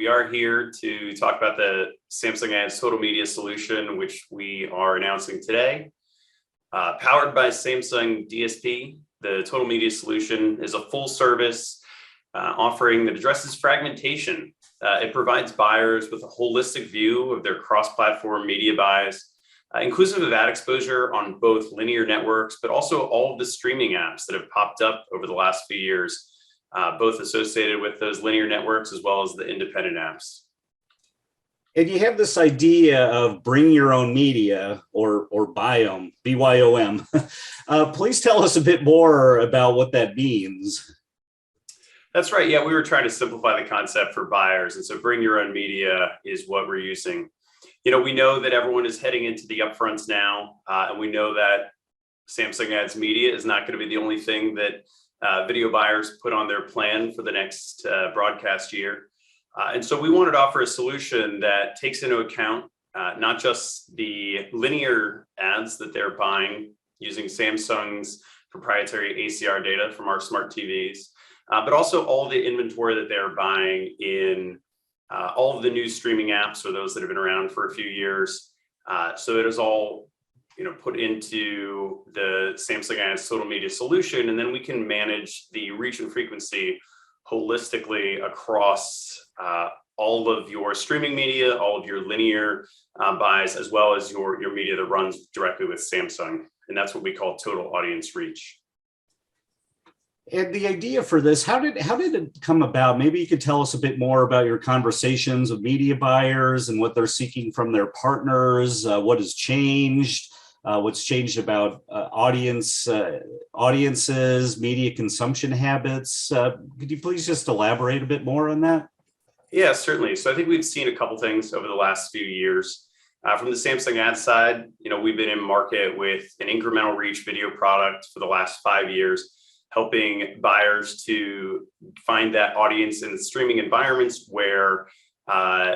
We are here to talk about the Samsung Ads Total Media Solution, which we are announcing today. Powered by Samsung DSP, the Total Media Solution is a full service offering that addresses fragmentation. It provides buyers with a holistic view of their cross-platform media buys, inclusive of ad exposure on both linear networks, but also all of the streaming apps that have popped up over the last few years, both associated with those linear networks as well as the independent apps. And you have this idea of bring your own media or BYOM, BYOM. Please tell us a bit more about what that means. That's right. Yeah, we were trying to simplify the concept for buyers. And so bring your own media is what we're using. You know, we know that everyone is heading into the upfronts now, and we know that Samsung Ads Media is not going to be the only thing that video buyers put on their plan for the next broadcast year. And so we wanted to offer a solution that takes into account not just the linear ads that they're buying using Samsung's proprietary ACR data from our smart TVs, but also all the inventory that they're buying in all of the new streaming apps or those that have been around for a few years. So it is all put into the Samsung Ads Total Media Solution, and then we can manage the reach and frequency holistically across all of your streaming media, all of your linear buys, as well as your media that runs directly with Samsung. And that's what we call total audience reach. And the idea for this, how did it come about? Maybe you could tell us a bit more about your conversations with media buyers and what they're seeking from their partners, what has changed, what's changed about audiences, media consumption habits. Could you please just elaborate a bit more on that? Yeah, certainly. So I think we've seen a couple things over the last few years. From the Samsung ad side, we've been in market with an incremental reach video product for the last 5 years, helping buyers to find that audience in streaming environments where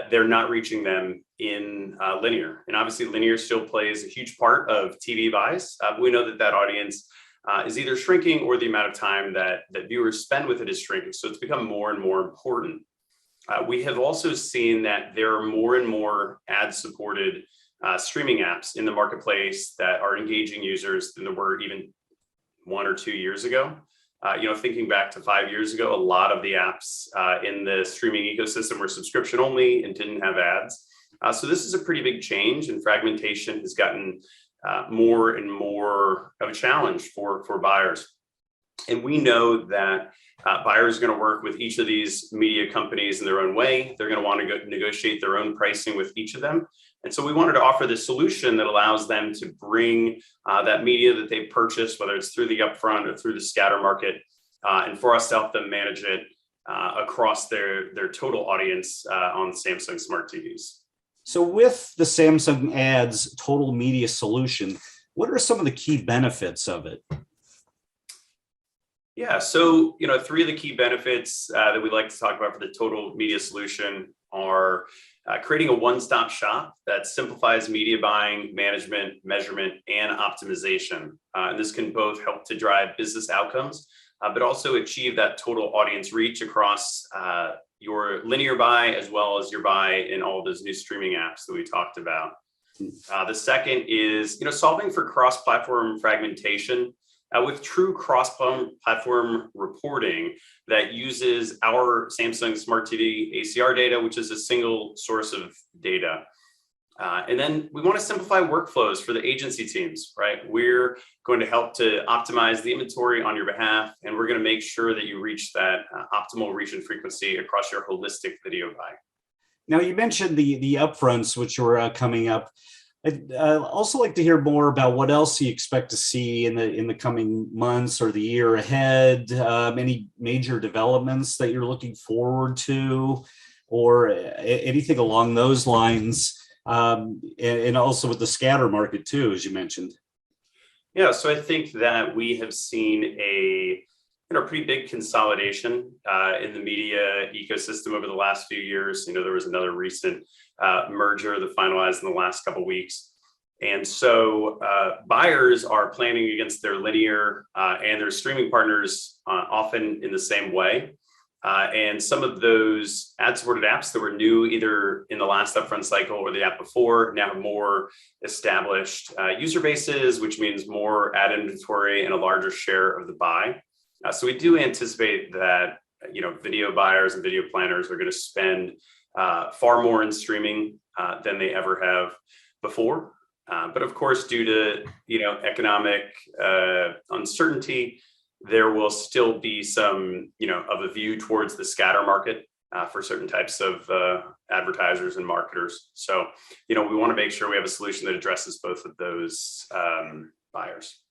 they're not reaching them in linear. And obviously linear still plays a huge part of TV buys. We know that audience is either shrinking or the amount of time that viewers spend with it is shrinking. So it's become more and more important. We have also seen that there are more and more ad-supported streaming apps in the marketplace that are engaging users than there were even 1 or 2 years ago. Thinking back to 5 years ago, a lot of the apps in the streaming ecosystem were subscription only and didn't have ads. So this is a pretty big change, and fragmentation has gotten more and more of a challenge for buyers. And we know that buyers are going to work with each of these media companies in their own way. They're going to want to negotiate their own pricing with each of them. And so we wanted to offer this solution that allows them to bring that media that they purchase, whether it's through the upfront or through the scatter market, and for us to help them manage it across their total audience on Samsung smart TVs. So with the Samsung Ads Total Media Solution, what are some of the key benefits of it? Yeah, so 3 of the key benefits that we like to talk about for the Total Media Solution are creating a one-stop shop that simplifies media buying, management, measurement, and optimization. And this can both help to drive business outcomes, but also achieve that total audience reach across your linear buy as well as your buy in all of those new streaming apps that we talked about. The second is solving for cross-platform fragmentation with true cross-platform reporting that uses our Samsung Smart TV ACR data, which is a single source of data. And then we want to simplify workflows for the agency teams, right? We're going to help to optimize the inventory on your behalf, and we're going to make sure that you reach that optimal reach and frequency across your holistic video buy. Now, you mentioned the upfronts, which are coming up. I'd also like to hear more about what else you expect to see in the coming months or the year ahead. Any major developments that you're looking forward to, or anything along those lines, and also with the scatter market too, as you mentioned. Yeah, so I think that we have seen a pretty big consolidation in the media ecosystem over the last few years. There was another recent merger that finalized in the last couple of weeks. And so buyers are planning against their linear and their streaming partners often in the same way. And some of those ad-supported apps that were new either in the last upfront cycle or the app before now have more established user bases, which means more ad inventory and a larger share of the buy. So we do anticipate that video buyers and video planners are going to spend far more in streaming than they ever have before. But of course, due to economic uncertainty, there will still be some of a view towards the scatter market for certain types of advertisers and marketers. So we want to make sure we have a solution that addresses both of those buyers.